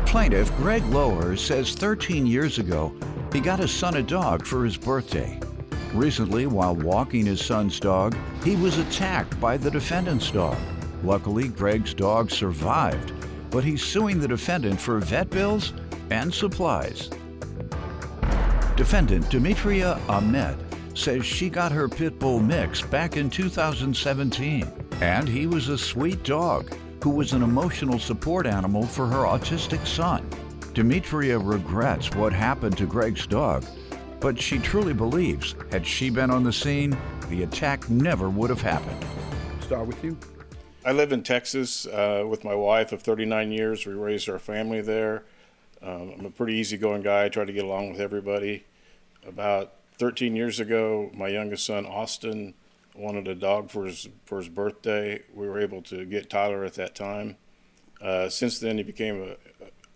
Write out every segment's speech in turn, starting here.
Plaintiff Greg Lower says 13 years ago, he got his son a dog for his birthday. Recently, while walking his son's dog, he was attacked by the defendant's dog. Luckily, Greg's dog survived, but he's suing the defendant for vet bills and supplies. Defendant Demetria Ahmed says she got her pit bull mix back in 2017, and he was a sweet dog who was an emotional support animal for her autistic son. Demetria regrets what happened to Greg's dog, but she truly believes had she been on the scene, the attack never would have happened. Start with you. I live in Texas with my wife of 39 years. We raised our family there. I'm a pretty easygoing guy. I try to get along with everybody. About 13 years ago, my youngest son, Austin, wanted a dog for his birthday. We were able to get Tyler at that time. Since then, he became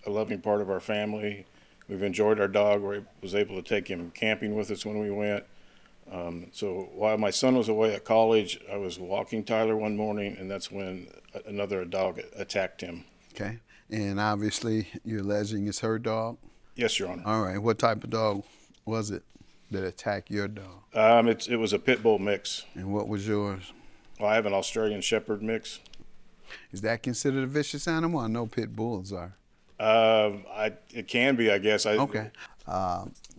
a loving part of our family. We've enjoyed our dog. We was able to take him camping with us when we went. So while my son was away at college, I was walking Tyler one morning, and that's when another dog attacked him. Okay. And obviously, you're alleging it's her dog? Yes, Your Honor. All right. What type of dog was it that attacked your dog? It was a pit bull mix. And what was yours? Well, I have an Australian Shepherd mix. Is that considered a vicious animal? I know pit bulls are. It can be, I guess. Okay.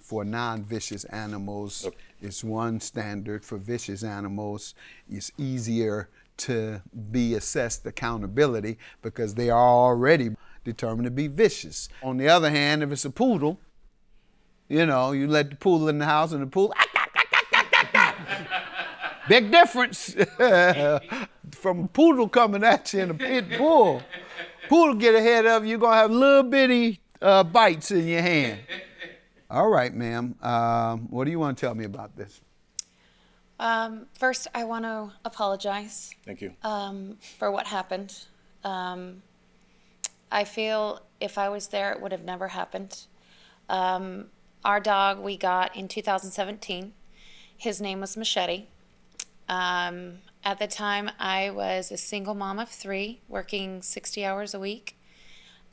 For non-vicious animals, Okay. it's one standard. For vicious animals, it's easier to be assessed accountability because they are already determined to be vicious. On the other hand, if it's a poodle, you know, you let the poodle in the house and the poodle, big difference from a poodle coming at you and a pit bull. Poodle get ahead of you, you're gonna have little bitty bites in your hand. All right, ma'am. What do you want to tell me about this? First, I want to apologize. Thank you. For what happened. I feel if I was there, it would have never happened. Our dog we got in 2017. His name was Machete. At the time, I was a single mom of 3, working 60 hours a week.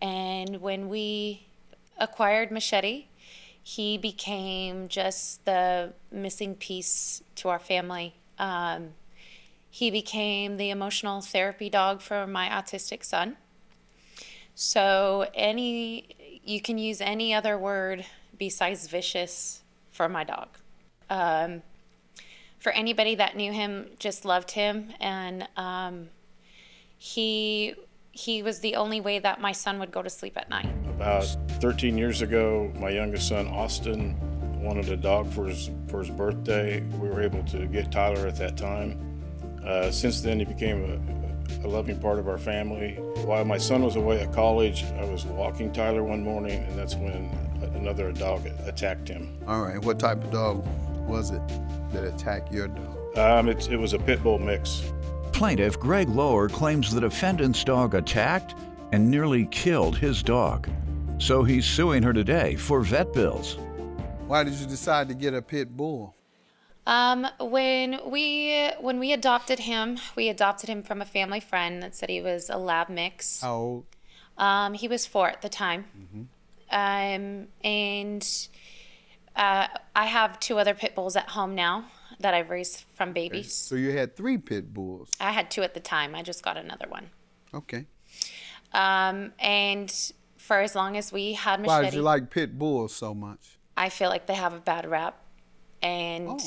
And when we acquired Machete, he became just the missing piece to our family. He became the emotional therapy dog for my autistic son. So you can use any other word besides vicious for my dog. For anybody that knew him, just loved him, and he was the only way that my son would go to sleep at night. About 13 years ago, my youngest son, Austin, wanted a dog for his birthday. We were able to get Tyler at that time. Since then, he became a loving part of our family. While my son was away at college, I was walking Tyler one morning, and that's when another dog attacked him. All right. What type of dog was it that attacked your dog? It was a pit bull mix. Plaintiff Greg Lower claims the defendant's dog attacked and nearly killed his dog. So he's suing her today for vet bills. Why did you decide to get a pit bull? When we adopted him from a family friend that said he was a lab mix. How old? He was 4 at the time. I have 2 other pit bulls at home now that I've raised from babies. Okay. So you had 3 pit bulls? I had 2 at the time. I just got another one. Okay. And for as long as we had Machete. Why did you like pit bulls so much? I feel like they have a bad rap, and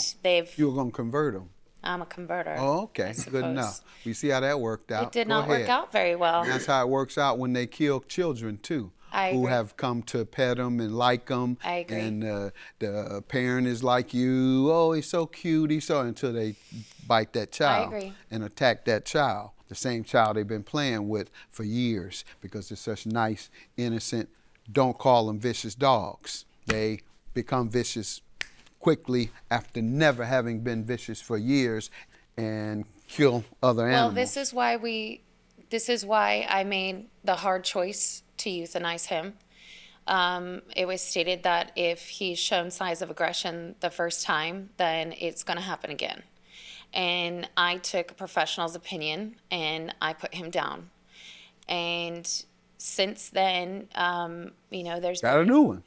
You were going to convert them? I'm a converter. Oh, okay. Good enough. We see how that worked out. It did not work out very well. And that's how it works out when they kill children, too. I agree. Who have come to pet them and like them. I agree. And the parent is like you, oh, he's so cute, until they bite that child. I agree. And attack that child, the same child they've been playing with for years because they're such nice, innocent, don't call them vicious dogs. They become vicious quickly after never having been vicious for years and kill other animals. Well, this is why I made the hard choice to euthanize him. It was stated that if he's shown signs of aggression the first time, then it's going to happen again. And I took a professional's opinion and I put him down. And Since then, there's Got a new one.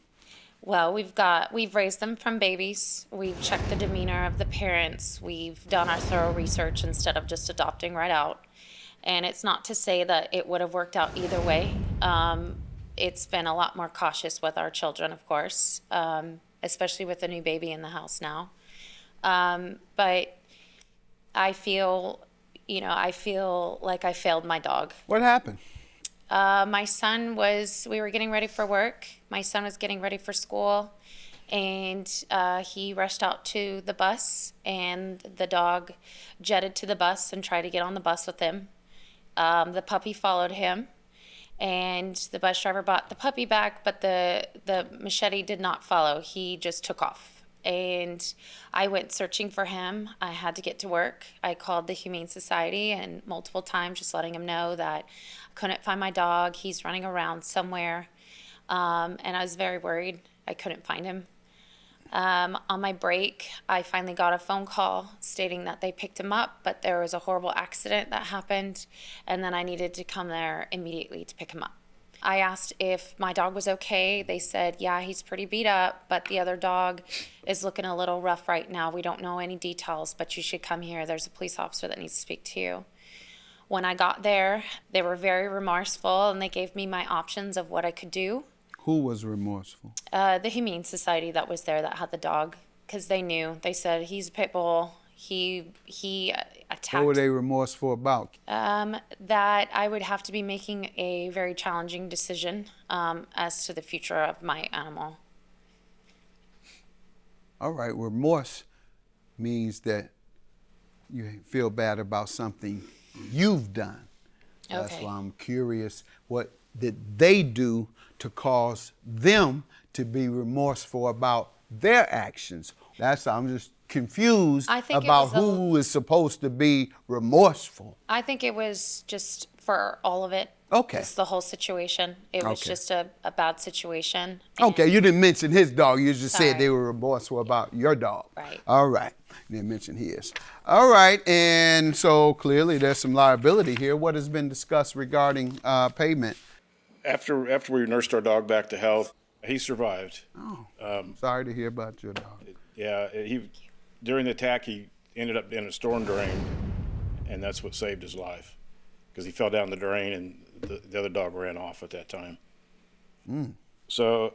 well, we've raised them from babies. We've checked the demeanor of the parents. We've done our thorough research instead of just adopting right out. And it's not to say that it would have worked out either way. It's been a lot more cautious with our children, of course, especially with a new baby in the house now. But I feel like I failed my dog. What happened? We were getting ready for work. My son was getting ready for school, and he rushed out to the bus, and the dog jetted to the bus and tried to get on the bus with him. The puppy followed him, and the bus driver brought the puppy back, but the Machete did not follow. He just took off. And I went searching for him. I had to get to work. I called the Humane Society and multiple times just letting him know that I couldn't find my dog. He's running around somewhere. And I was very worried. I couldn't find him. On my break, I finally got a phone call stating that they picked him up, but there was a horrible accident that happened, and then I needed to come there immediately to pick him up. I asked if my dog was okay. They said, yeah, he's pretty beat up, but the other dog is looking a little rough right now. We don't know any details, but you should come here. There's a police officer that needs to speak to you. When I got there, they were very remorseful, and they gave me my options of what I could do. Who was remorseful? The Humane Society that was there that had the dog, because they knew. They said, he's a pit bull. He attacked. What were they remorseful about? That I would have to be making a very challenging decision as to the future of my animal. All right, remorse means that you feel bad about something you've done. That's Okay. why I'm curious, what did they do to cause them to be remorseful about their actions? I'm just confused I think it about was a- who is supposed to be remorseful. I think it was just for all of it. Okay. It's the whole situation. It was Okay. just a bad situation. Okay, you didn't mention his dog. You just said Sorry. they were remorseful about your dog. Right. All right. You didn't mention his. All right, and so clearly there's some liability here. What has been discussed regarding payment? After we nursed our dog back to health, he survived. Sorry to hear about your dog. Yeah, during the attack, he ended up in a storm drain, and that's what saved his life, because he fell down the drain and the other dog ran off at that time. So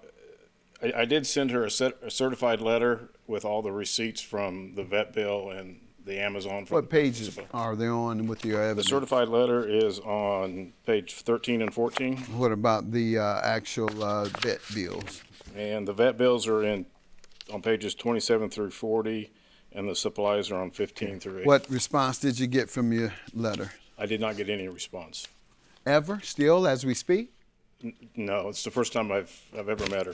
I did send her a certified letter with all the receipts from the vet bill and the Amazon. What pages are they on with your The evidence? certified letter is on page 13 and 14, What about the actual vet bills? and the vet bills are on pages 27 through 40, and the supplies are on 15 through 8. What response did you get from your letter? I did not get any response. Ever? Still, as we speak? No, it's the first time I've ever met her.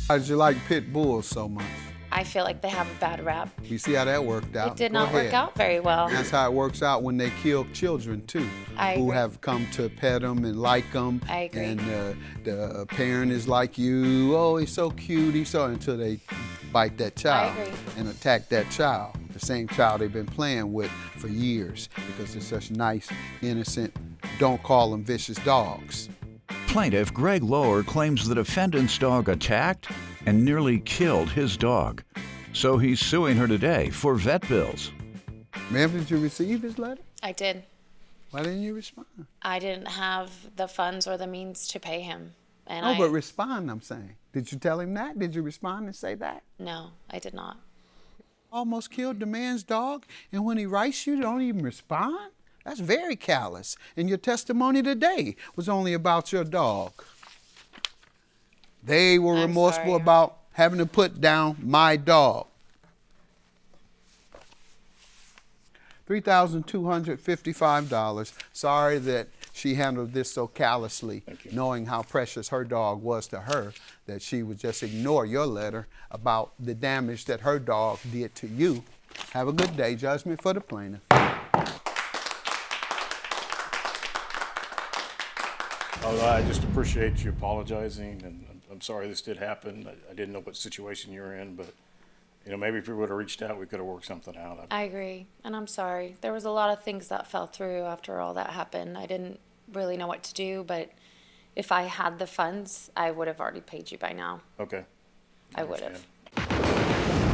How did you like pit bulls so much? I feel like they have a bad rap. You see how that worked out? It did Go not work ahead. out very well. That's how it works out when they kill children too, I who agree. have come to pet them and like them. I agree. And the parent is like you, oh, he's so cute, until they bite that child agree. and attack that child, the same child they've been playing with for years, because they're such nice, innocent, don't call them vicious dogs. Plaintiff Greg Lower claims the defendant's dog attacked and nearly killed his dog. So he's suing her today for vet bills. Ma'am, did you receive his letter? I did. Why didn't you respond? I didn't have the funds or the means to pay him. And No, but respond, I'm saying. Did you tell him that? Did you respond and say that? No, I did not. Almost killed the man's dog, and when he writes you, don't even respond? That's very callous. And your testimony today was only about your dog. They were I'm remorseful sorry. about having to put down my dog. $3,255. Sorry that she handled this so callously, Thank you. knowing how precious her dog was to her, that she would just ignore your letter about the damage that her dog did to you. Have a good day. Judgment for the plaintiff. I just appreciate you apologizing, and I'm sorry this did happen. I didn't know what situation you were in, but maybe if we would have reached out, we could have worked something out. I agree, and I'm sorry. There was a lot of things that fell through after all that happened. I didn't really know what to do, but If I had the funds, I would have already paid you by now. Okay. I would have. understand.